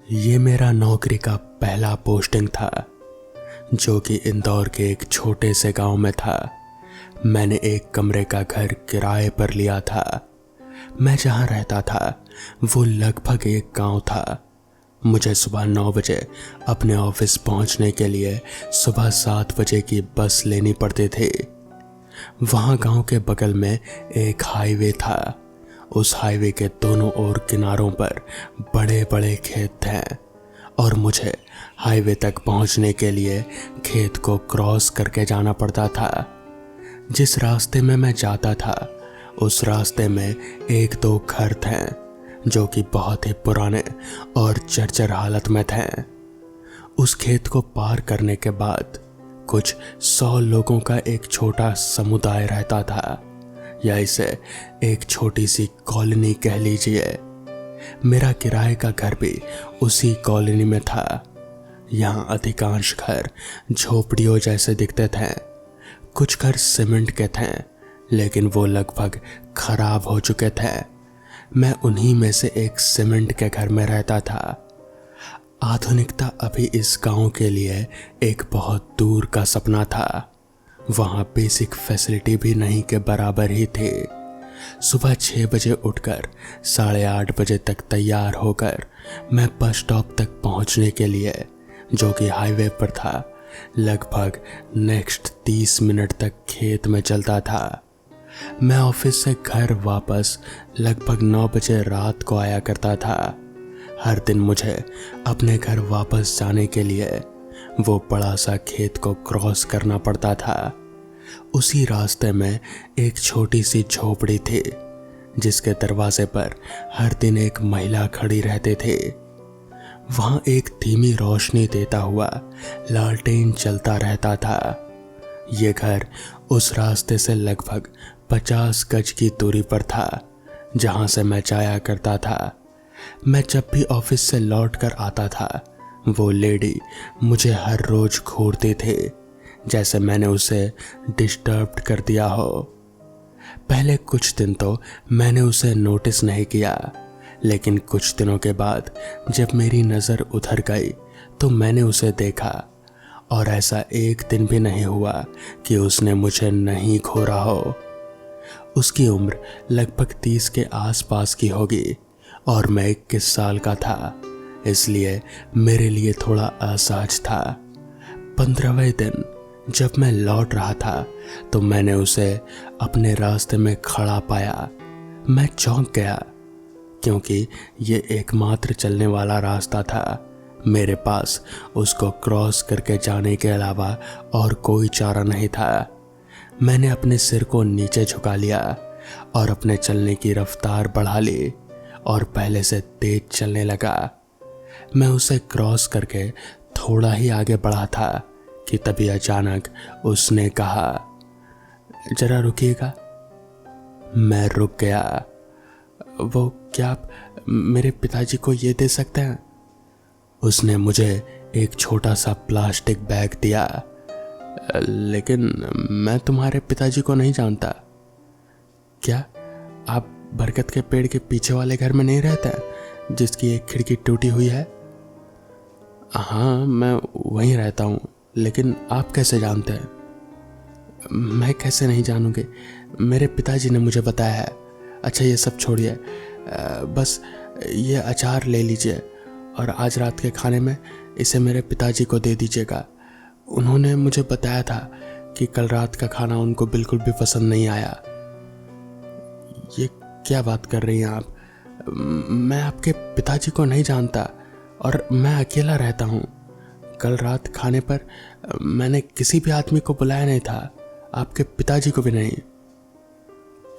ये मेरा नौकरी का पहला पोस्टिंग था, जो कि इंदौर के एक छोटे से गांव में था। मैंने एक कमरे का घर किराए पर लिया था। मैं जहां रहता था वो लगभग एक गांव था। मुझे सुबह 9 बजे अपने ऑफिस पहुंचने के लिए सुबह 7 बजे की बस लेनी पड़ती थी। वहां गांव के बगल में एक हाईवे था। उस हाईवे के दोनों ओर किनारों पर बड़े बड़े खेत थे और मुझे हाईवे तक पहुंचने के लिए खेत को क्रॉस करके जाना पड़ता था। जिस रास्ते में मैं जाता था उस रास्ते में एक दो घर थे जो कि बहुत ही पुराने और जर्जर हालत में थे। उस खेत को पार करने के बाद कुछ 100 लोगों का एक छोटा समुदाय रहता था, या इसे एक छोटी सी कॉलोनी कह लीजिए। मेरा किराए का घर भी उसी कॉलोनी में था। यहाँ अधिकांश घर झोपड़ियों जैसे दिखते थे। कुछ घर सीमेंट के थे, लेकिन वो लगभग खराब हो चुके थे। मैं उन्हीं में से एक सीमेंट के घर में रहता था। आधुनिकता अभी इस गांव के लिए एक बहुत दूर का सपना था। वहां बेसिक फैसिलिटी भी नहीं के बराबर ही थे। सुबह 6 बजे उठकर 8:30 बजे तक तैयार होकर मैं बस स्टॉप तक पहुंचने के लिए, जो कि हाईवे पर था, लगभग नेक्स्ट 30 मिनट तक खेत में चलता था। मैं ऑफिस से घर वापस लगभग 9 बजे रात को आया करता था। हर दिन मुझे अपने घर वापस जाने के लिए वो बड़ा सा खेत को क्रॉस करना पड़ता था। उसी रास्ते में एक छोटी सी झोपड़ी थी, जिसके दरवाजे पर हर दिन एक महिला खड़ी रहते थे। वहां एक धीमी रोशनी देता हुआ लालटेन चलता रहता था। ये घर उस रास्ते से लगभग 50 गज की दूरी पर था, जहां से मैं जाया करता था। मैं जब भी ऑफिस से लौट कर आता था वो लेडी मुझे हर रोज घूरती थी, जैसे मैंने उसे डिस्टर्ब कर दिया हो। पहले कुछ दिन तो मैंने उसे नोटिस नहीं किया, लेकिन कुछ दिनों के बाद जब मेरी नज़र उधर गई तो मैंने उसे देखा, और ऐसा एक दिन भी नहीं हुआ कि उसने मुझे नहीं घूरा हो। उसकी उम्र लगभग 30 के आसपास की होगी और मैं 21 साल का था, इसलिए मेरे लिए थोड़ा असहज था। 15वें दिन जब मैं लौट रहा था तो मैंने उसे अपने रास्ते में खड़ा पाया। मैं चौंक गया, क्योंकि ये एकमात्र चलने वाला रास्ता था। मेरे पास उसको क्रॉस करके जाने के अलावा और कोई चारा नहीं था। मैंने अपने सिर को नीचे झुका लिया और अपने चलने की रफ्तार बढ़ा ली और पहले से तेज चलने लगा। मैं उसे क्रॉस करके थोड़ा ही आगे बढ़ा था कि तभी अचानक उसने कहा, जरा रुकिएगा। मैं रुक गया। वो क्या आप मेरे पिताजी को ये दे सकते हैं? उसने मुझे एक छोटा सा प्लास्टिक बैग दिया। लेकिन मैं तुम्हारे पिताजी को नहीं जानता। क्या आप बरगद के पेड़ के पीछे वाले घर में नहीं रहते जिसकी एक खिड़की टूटी हुई है? हाँ, मैं वहीं रहता हूँ, लेकिन आप कैसे जानते हैं? मैं कैसे नहीं जानूंगी, मेरे पिताजी ने मुझे बताया है। अच्छा, ये सब छोड़िए, बस ये अचार ले लीजिए और आज रात के खाने में इसे मेरे पिताजी को दे दीजिएगा। उन्होंने मुझे बताया था कि कल रात का खाना उनको बिल्कुल भी पसंद नहीं आया। ये क्या बात कर रही हैं आप? मैं आपके पिताजी को नहीं जानता और मैं अकेला रहता हूँ। कल रात खाने पर मैंने किसी भी आदमी को बुलाया नहीं था, आपके पिताजी को भी नहीं।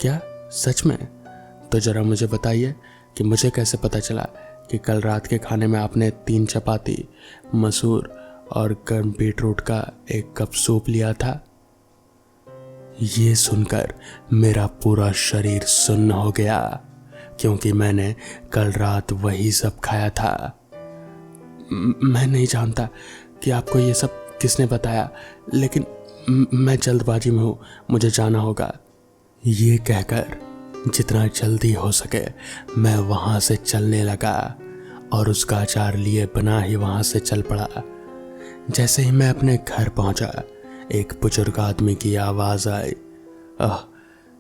क्या सच में? तो जरा मुझे बताइए कि मुझे कैसे पता चला कि कल रात के खाने में आपने 3 चपाती, मसूर और गर्म बीटरूट का एक कप सूप लिया था। ये सुनकर मेरा पूरा शरीर सुन्न हो गया, क्योंकि मैंने कल रात वही सब खाया था। मैं नहीं जानता कि आपको ये सब किसने बताया, लेकिन मैं जल्दबाजी में हूँ, मुझे जाना होगा। ये कहकर जितना जल्दी हो सके मैं वहाँ से चलने लगा और उसका अचार लिए बिना ही वहां से चल पड़ा। जैसे ही मैं अपने घर पहुंचा, एक बुजुर्ग आदमी की आवाज आई, "आह,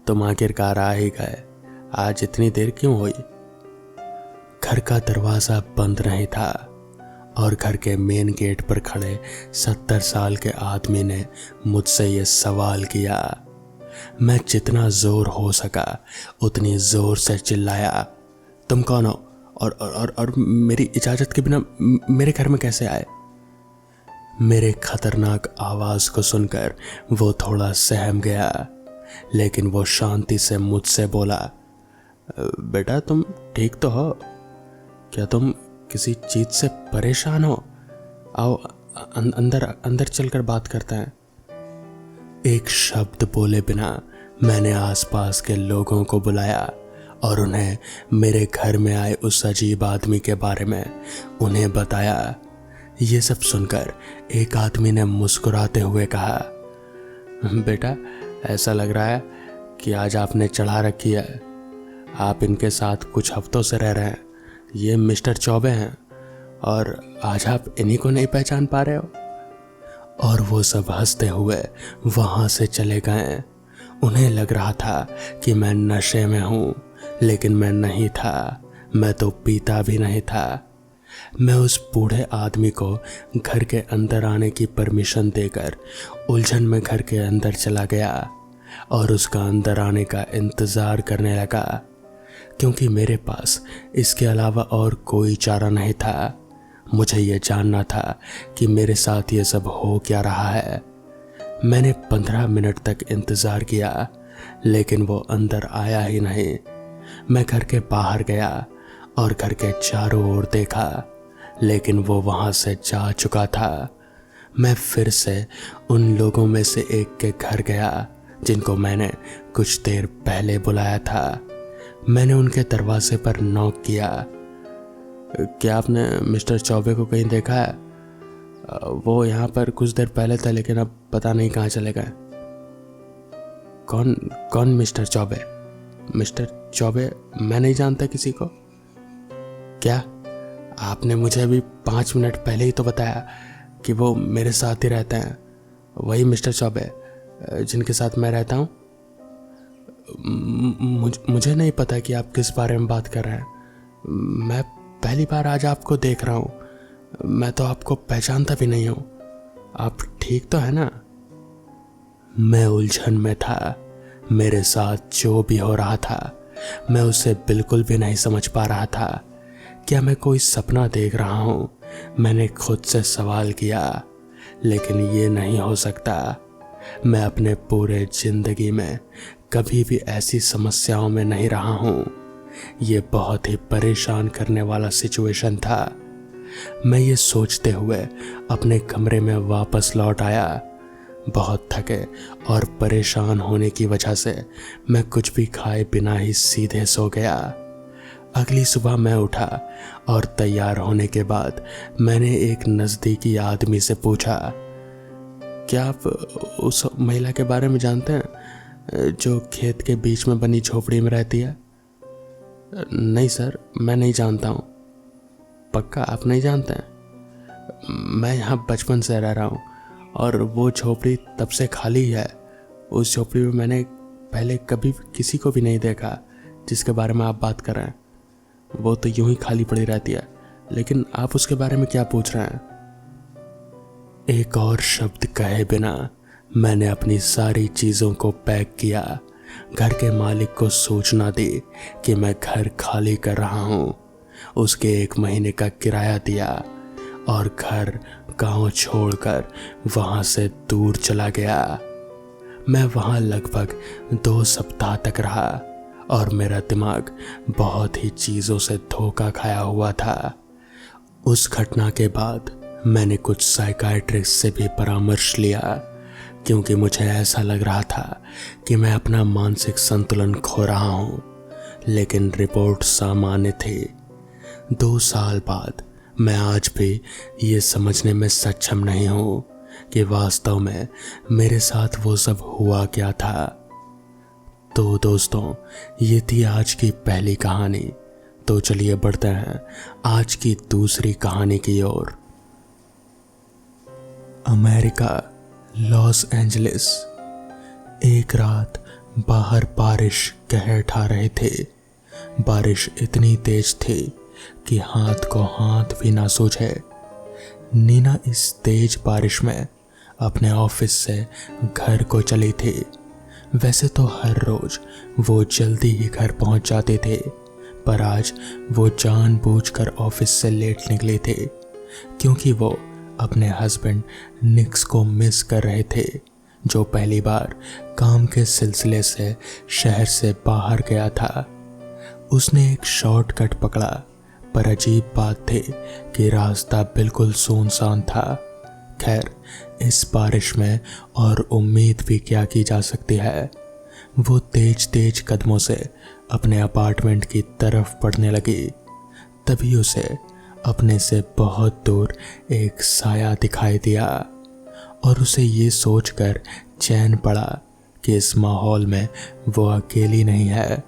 तुम आखिरकार आ ही गए। आज इतनी देर क्यों हुई?" घर का दरवाजा बंद नहीं था और घर के मेन गेट पर खड़े 70 साल के आदमी ने मुझसे ये सवाल किया। मैं जितना जोर हो सका उतनी जोर से चिल्लाया, "तुम कौन हो और मेरी इजाजत के बिना मेरे घर में कैसे आए?" मेरे खतरनाक आवाज को सुनकर वो थोड़ा सहम गया, लेकिन वो शांति से मुझसे बोला, "बेटा, तुम ठीक तो हो? क्या तुम किसी चीज से परेशान हो? आओ अंदर अंदर चलकर बात करते हैं।" एक शब्द बोले बिना मैंने आसपास के लोगों को बुलाया और उन्हें मेरे घर में आए उस अजीब आदमी के बारे में उन्हें बताया। ये सब सुनकर एक आदमी ने मुस्कुराते हुए कहा, "बेटा, ऐसा लग रहा है कि आज आपने चढ़ा रखी है। आप इनके साथ कुछ हफ्तों से रह रहे हैं। ये मिस्टर चौबे हैं और आज आप इन्हीं को नहीं पहचान पा रहे हो?" और वो सब हंसते हुए वहां से चले गए। उन्हें लग रहा था कि मैं नशे में हूं, लेकिन मैं नहीं था। मैं तो पीता भी नहीं था। मैं उस बूढ़े आदमी को घर के अंदर आने की परमिशन देकर उलझन में घर के अंदर चला गया और उसका अंदर आने का इंतज़ार करने लगा, क्योंकि मेरे पास इसके अलावा और कोई चारा नहीं था। मुझे ये जानना था कि मेरे साथ ये सब हो क्या रहा है। मैंने 15 मिनट तक इंतज़ार किया, लेकिन वो अंदर आया ही नहीं। मैं घर के बाहर गया और घर के चारों ओर देखा, लेकिन वो वहां से जा चुका था। मैं फिर से उन लोगों में से एक के घर गया जिनको मैंने कुछ देर पहले बुलाया था। मैंने उनके दरवाजे पर नॉक किया। "क्या आपने मिस्टर चौबे को कहीं देखा है? वो यहाँ पर कुछ देर पहले था, लेकिन अब पता नहीं कहाँ चले गए।" कौन कौन मिस्टर चौबे? मिस्टर चौबे? मैं नहीं जानता किसी को। "क्या? आपने मुझे अभी 5 मिनट पहले ही तो बताया कि वो मेरे साथ ही रहते हैं। वही मिस्टर चौबे जिनके साथ मैं रहता हूँ?" मुझे नहीं पता कि आप किस बारे में बात कर रहे हैं। मैं पहली बार आज आपको देख रहा हूँ। मैं तो आपको पहचानता भी नहीं हूँ। आप ठीक तो है ना?" मैं उलझन में था। मेरे साथ जो भी हो रहा था मैं उसे बिल्कुल भी नहीं समझ पा रहा था। क्या मैं कोई सपना देख रहा हूँ? मैंने खुद से सवाल किया, लेकिन ये नहीं हो सकता। मैं अपने पूरे जिंदगी में कभी भी ऐसी समस्याओं में नहीं रहा हूँ। ये बहुत ही परेशान करने वाला सिचुएशन था। मैं ये सोचते हुए अपने कमरे में वापस लौट आया। बहुत थके और परेशान होने की वजह से मैं कुछ भी खाए बिना ही सीधे सो गया। अगली सुबह मैं उठा और तैयार होने के बाद मैंने एक नज़दीकी आदमी से पूछा, "क्या आप उस महिला के बारे में जानते हैं जो खेत के बीच में बनी झोपड़ी में रहती है?" "नहीं सर, मैं नहीं जानता हूँ।" "पक्का आप नहीं जानते हैं?" "मैं यहाँ बचपन से रह रहा हूँ और वो झोपड़ी तब से खाली है। उस झोपड़ी में मैंने पहले कभी किसी को भी नहीं देखा जिसके बारे में आप बात कर रहे हैं। वो तो यूं ही खाली पड़ी रहती है, लेकिन आप उसके बारे में क्या पूछ रहे हैं?" एक और शब्द कहे बिना मैंने अपनी सारी चीज़ों को पैक किया। घर के मालिक को सूचना दी कि मैं घर खाली कर रहा हूँ। उसके 1 महीने का किराया दिया और घर गांव छोड़कर वहां से दूर चला गया। मैं वहां लगभग 2 सप्ताह तक रहा और मेरा दिमाग बहुत ही चीज़ों से धोखा खाया हुआ था। उस घटना के बाद मैंने कुछ साइकाइट्रिस्ट से भी परामर्श लिया, क्योंकि मुझे ऐसा लग रहा था कि मैं अपना मानसिक संतुलन खो रहा हूँ। लेकिन रिपोर्ट सामान्य थी। 2 साल बाद मैं आज भी ये समझने में सक्षम नहीं हूँ कि वास्तव में मेरे साथ वो सब हुआ क्या था। तो दोस्तों, ये थी आज की पहली कहानी, तो चलिए बढ़ते हैं आज की दूसरी कहानी की ओर। America, Los Angeles. एक रात बाहर बारिश कहर ढा रहे थे। बारिश इतनी तेज थी कि हाथ को हाथ भी ना सूझे। नीना इस तेज बारिश में अपने ऑफिस से घर को चली थी। वैसे तो हर रोज वो जल्दी ही घर पहुंच जाते थे, पर आज वो जानबूझकर ऑफिस से लेट निकले थे क्योंकि वो अपने हस्बैंड निक्स को मिस कर रहे थे, जो पहली बार काम के सिलसिले से शहर से बाहर गया था। उसने एक शॉर्टकट पकड़ा, पर अजीब बात थी कि रास्ता बिल्कुल सुनसान था। खैर, इस बारिश में और उम्मीद भी क्या की जा सकती है। वो तेज तेज कदमों से अपने अपार्टमेंट की तरफ बढ़ने लगी। तभी उसे अपने से बहुत दूर एक साया दिखाई दिया और उसे ये सोचकर चैन पड़ा कि इस माहौल में वो अकेली नहीं है।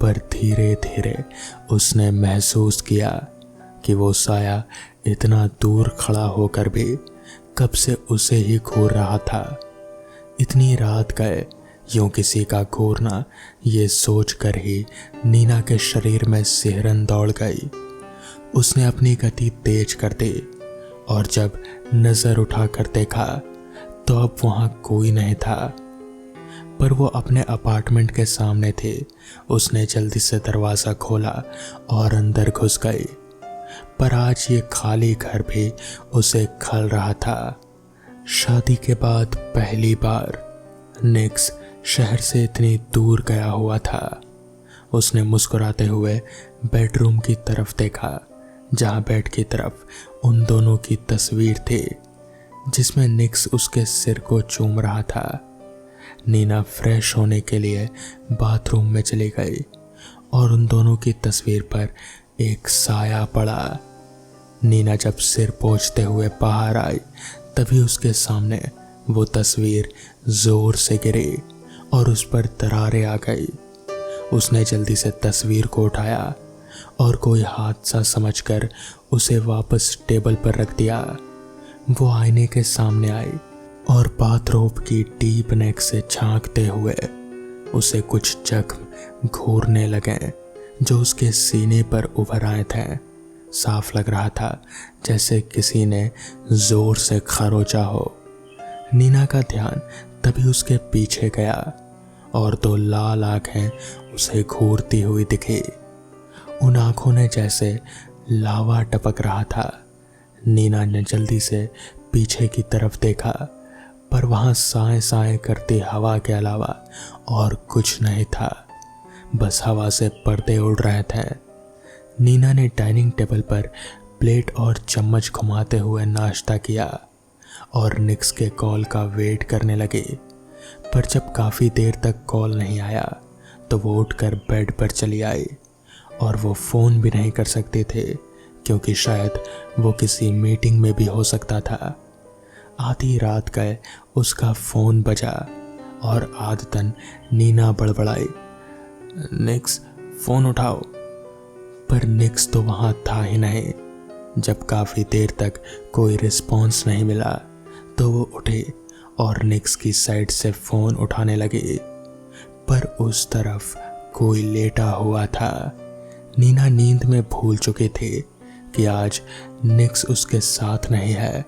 पर धीरे धीरे उसने महसूस किया कि वो साया इतना दूर खड़ा होकर भी कब से उसे ही घूर रहा था। इतनी रात गए यूं किसी का घूरना, ये सोचकर ही नीना के शरीर में सिहरन दौड़ गई। उसने अपनी गति तेज कर दी और जब नजर उठाकर देखा तो अब वहां कोई नहीं था, पर वो अपने अपार्टमेंट के सामने थे। उसने जल्दी से दरवाजा खोला और अंदर घुस गई, पर आज ये खाली घर भी उसे खल रहा था। शादी के बाद पहली बार निक्स शहर से इतनी दूर गया हुआ था। उसने मुस्कुराते हुए बेडरूम की तरफ देखा, जहां बेड की तरफ उन दोनों की तस्वीर थी, जिसमें निक्स उसके सिर को चूम रहा था। नीना फ्रेश होने के लिए बाथरूम में चली गई और उन दोनों की तस्वीर पर एक साया पड़ा। नीना जब सिर पोंछते हुए बाहर आई, तभी उसके सामने वो तस्वीर जोर से गिरी और उस पर दरारें आ गई। उसने जल्दी से तस्वीर को उठाया और कोई हादसा समझकर उसे वापस टेबल पर रख दिया। वो आईने के सामने आई और बाथरोब की डीप नेक से झांकते हुए उसे कुछ जख्म घूरने लगे जो उसके सीने पर उभर आए थे। साफ लग रहा था जैसे किसी ने जोर से खरोचा हो। नीना का ध्यान तभी उसके पीछे गया और दो लाल आंखें उसे घूरती हुई दिखी। उन आंखों ने जैसे लावा टपक रहा था। नीना ने जल्दी से पीछे की तरफ देखा, पर वहां साए साए करती हवा के अलावा और कुछ नहीं था। बस हवा से पर्दे उड़ रहे थे। नीना ने डाइनिंग टेबल पर प्लेट और चम्मच घुमाते हुए नाश्ता किया और निक्स के कॉल का वेट करने लगी। पर जब काफ़ी देर तक कॉल नहीं आया तो वो उठकर बेड पर चली आई और वो फ़ोन भी नहीं कर सकते थे क्योंकि शायद वो किसी मीटिंग में भी हो सकता था। आधी रात गए उसका फ़ोन बजा और आदतन नीना बड़बड़ाई, निक्स फ़ोन उठाओ। पर निक्स तो वहाँ था ही नहीं। जब काफ़ी देर तक कोई रिस्पॉन्स नहीं मिला तो वो उठी और निक्स की साइड से फ़ोन उठाने लगी, पर उस तरफ कोई लेटा हुआ था। नीना नींद में भूल चुकी थी कि आज निक्स उसके साथ नहीं है,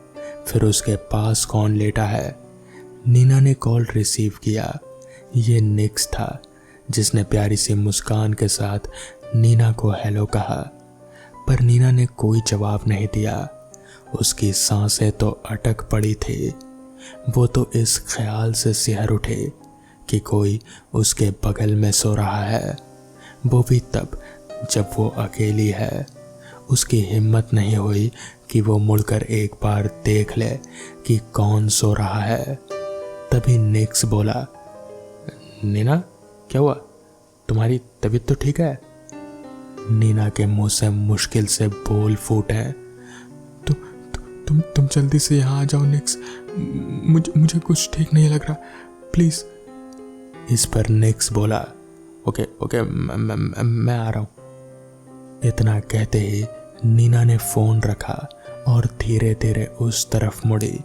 फिर उसके पास कौन लेटा है। नीना ने कॉल रिसीव किया। ये निक्स था जिसने प्यारी सी मुस्कान के साथ नीना को हेलो कहा, पर नीना ने कोई जवाब नहीं दिया। उसकी सांसें तो अटक पड़ी थी। वो तो इस ख्याल से सिहर उठे कि कोई उसके बगल में सो रहा है, वो भी तब जब वो अकेली है। उसकी हिम्मत नहीं हुई कि वो मुड़कर एक बार देख ले कि कौन सो रहा है। तभी निक्स बोला, नीना क्या हुआ, तुम्हारी तबीयत तो ठीक है? नीना के मुंह से मुश्किल से बोल फूटे, तुम जल्दी से यहाँ आ जाओ निक्स, मुझे कुछ ठीक नहीं लग रहा, प्लीज। इस पर निक्स बोला, ओके मैं आ रहा हूँ। इतना कहते ही नीना ने फोन रखा और धीरे धीरे उस तरफ मुड़ी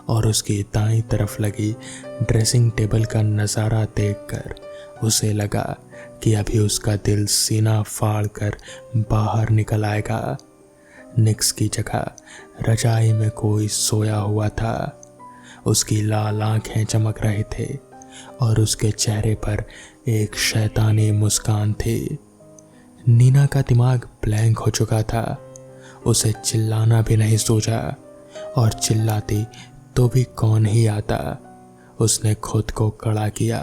और उसकी दाईं तरफ लगी ड्रेसिंग टेबल का नज़ारा देखकर उसे लगा कि अभी उसका दिल सीना फाड़ कर बाहर निकल आएगा। निक्स की जगह रजाई में कोई सोया हुआ था। उसकी लाल आंखें चमक रहे थे और उसके चेहरे पर एक शैतानी मुस्कान थी। नीना का दिमाग ब्लैंक हो चुका था। उसे चिल्लाना भी नहीं सूझा और चिल्लाती तो भी कौन ही आता। उसने खुद को कड़ा किया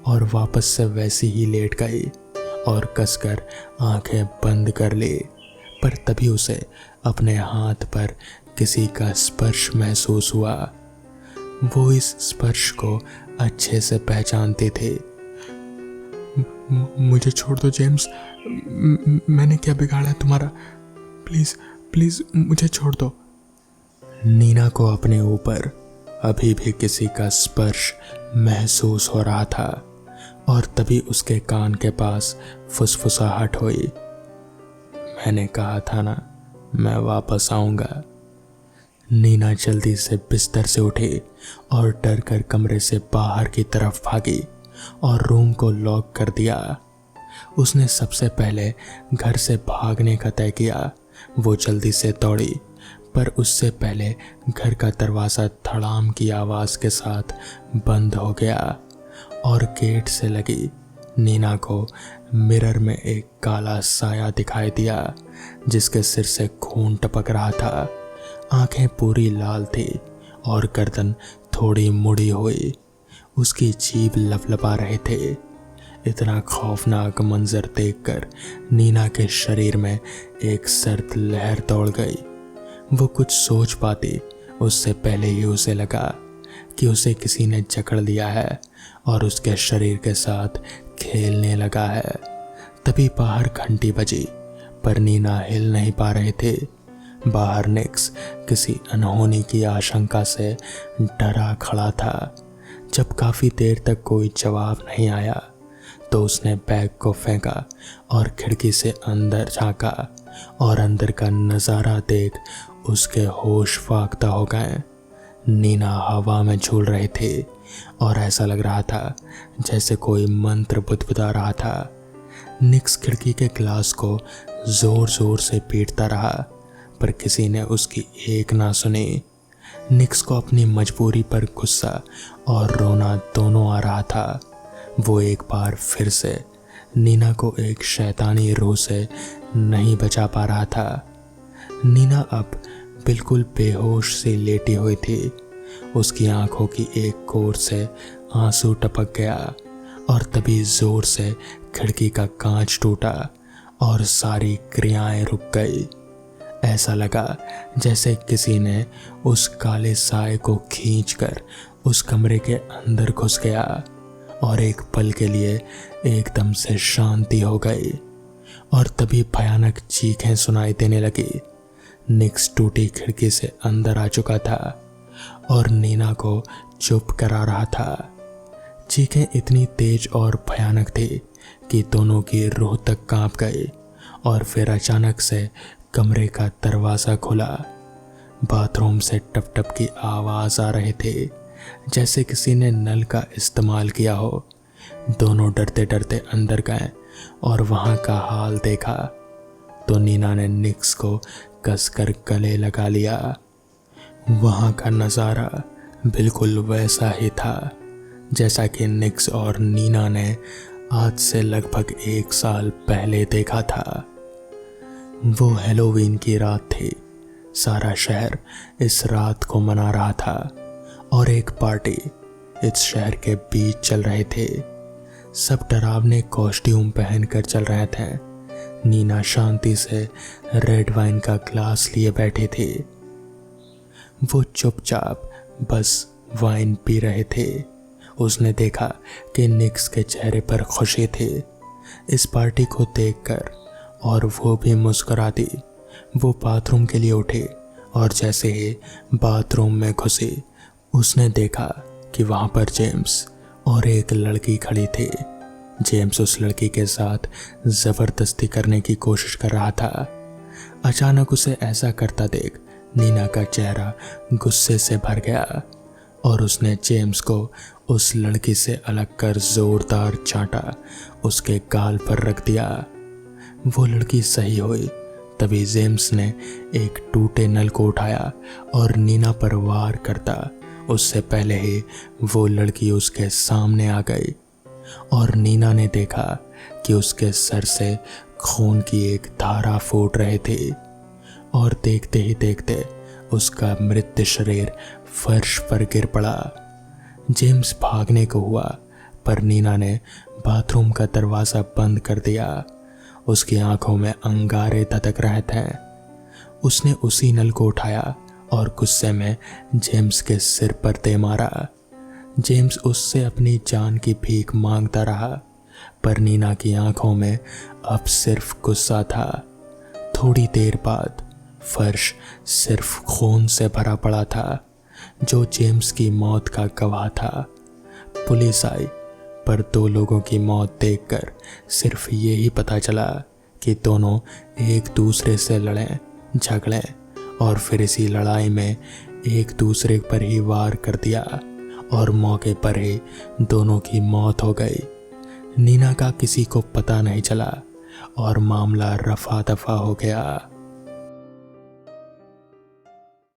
और वापस से वैसी ही लेट गई और कसकर आंखें बंद कर ली। पर तभी उसे अपने हाथ पर किसी का स्पर्श महसूस हुआ। वो इस स्पर्श को अच्छे से पहचानती थी। मुझे छोड़ दो जेम्स, मैंने क्या बिगाड़ा है तुम्हारा? प्लीज प्लीज मुझे छोड़ दो। नीना को अपने ऊपर अभी भी किसी का स्पर्श महसूस हो रहा था और तभी उसके कान के पास फुसफुसाहट हुई। मैंने कहा था ना, मैं वापस आऊंगा। नीना जल्दी से बिस्तर से उठी और डर कर कमरे से बाहर की तरफ भागी और रूम को लॉक कर दिया। उसने सबसे पहले घर से भागने का तय किया। वो जल्दी से दौड़ी, पर उससे पहले घर का दरवाज़ा धड़ाम की आवाज़ के साथ बंद हो गया और गेट से लगी नीना को मिरर में एक काला साया दिखाई दिया जिसके सिर से खून टपक रहा था। आंखें पूरी लाल थी और गर्दन थोड़ी मुड़ी हुई। उसकी जीभ लपलपा रहे थे। इतना खौफनाक मंजर देखकर नीना के शरीर में एक सर्द लहर दौड़ गई। वो कुछ सोच पाती उससे पहले ही उसे लगा कि उसे किसी ने जकड़ लिया है और उसके शरीर के साथ खेलने लगा है। तभी बाहर घंटी बजी, पर नीना हिल नहीं पा रहे थे। बाहर निक्स किसी अनहोनी की आशंका से डरा खड़ा था। जब काफ़ी देर तक कोई जवाब नहीं आया तो उसने बैग को फेंका और खिड़की से अंदर झांका और अंदर का नज़ारा देख उसके होश फाख्ता हो गए। नीना हवा में झूल रहे थे और ऐसा लग रहा था जैसे कोई मंत्र बुदबुदा रहा था। निक्स खिड़की के ग्लास को जोर जोर से पीटता रहा, पर किसी ने उसकी एक ना सुनी। निक्स को अपनी मजबूरी पर गुस्सा और रोना दोनों आ रहा था। वो एक बार फिर से नीना को एक शैतानी रूह से नहीं बचा पा रहा था। नीना अब बिल्कुल बेहोश सी लेटी हुई थी। उसकी आंखों की एक कोर से आंसू टपक गया और तभी जोर से खिड़की का कांच टूटा और सारी क्रियाएं रुक गई। ऐसा लगा जैसे किसी ने उस काले साए को खींचकर उस कमरे के अंदर घुस गया और एक पल के लिए एकदम से शांति हो गई और तभी भयानक चीखें सुनाई देने लगी। निक्स टूटी खिड़की से अंदर आ चुका था और नीना को चुप करा रहा था। चीखें इतनी तेज और भयानक थी कि दोनों की रूह तक कांप गई और फिर अचानक से कमरे का दरवाज़ा खुला। बाथरूम से टप टप की आवाज़ आ रहे थे, जैसे किसी ने नल का इस्तेमाल किया हो। दोनों डरते डरते अंदर गए और वहाँ का हाल देखा तो नीना ने निक्स को कसकर गले लगा लिया। वहाँ का नज़ारा बिल्कुल वैसा ही था जैसा कि निक्स और नीना ने आज से लगभग 1 साल पहले देखा था। वो हैलोवीन की रात थी। सारा शहर इस रात को मना रहा था और एक पार्टी इस शहर के बीच चल रहे थे। सब डरावने कॉस्ट्यूम पहनकर चल रहे थे। नीना शांति से रेड वाइन का ग्लास लिए बैठी थी। वो चुपचाप बस वाइन पी रहे थे। उसने देखा कि निक्स के चेहरे पर खुशी थी इस पार्टी को देखकर और वो भी मुस्कुराती। वो बाथरूम के लिए उठी और जैसे ही बाथरूम में घुसी उसने देखा कि वहाँ पर जेम्स और एक लड़की खड़ी थी। जेम्स उस लड़की के साथ जबरदस्ती करने की कोशिश कर रहा था। अचानक उसे ऐसा करता देख नीना का चेहरा गुस्से से भर गया और उसने जेम्स को उस लड़की से अलग कर जोरदार चांटा उसके गाल पर रख दिया। वो लड़की सही हुई तभी जेम्स ने एक टूटे नल को उठाया और नीना पर वार करता उससे पहले ही वो लड़की उसके सामने आ गई और नीना ने देखा कि उसके सर से खून की एक धारा फूट रही थी और देखते ही देखते उसका मृत शरीर फर्श पर गिर पड़ा। जेम्स भागने को हुआ पर नीना ने बाथरूम का दरवाज़ा बंद कर दिया। उसकी आंखों में अंगारे धधक रहे थे। उसने उसी नल को उठाया और गुस्से में जेम्स के सिर पर दे मारा। जेम्स उससे अपनी जान की भीख मांगता रहा पर नीना की आंखों में अब सिर्फ गुस्सा था। थोड़ी देर बाद फर्श सिर्फ खून से भरा पड़ा था जो जेम्स की मौत का गवाह था। पुलिस आई पर 2 लोगों की मौत देखकर सिर्फ यही पता चला कि दोनों एक दूसरे से लड़ें झगड़ें और फिर इसी लड़ाई में एक दूसरे पर ही वार कर दिया और मौके पर ही दोनों की मौत हो गई। नीना का किसी को पता नहीं चला और मामला रफा दफा हो गया।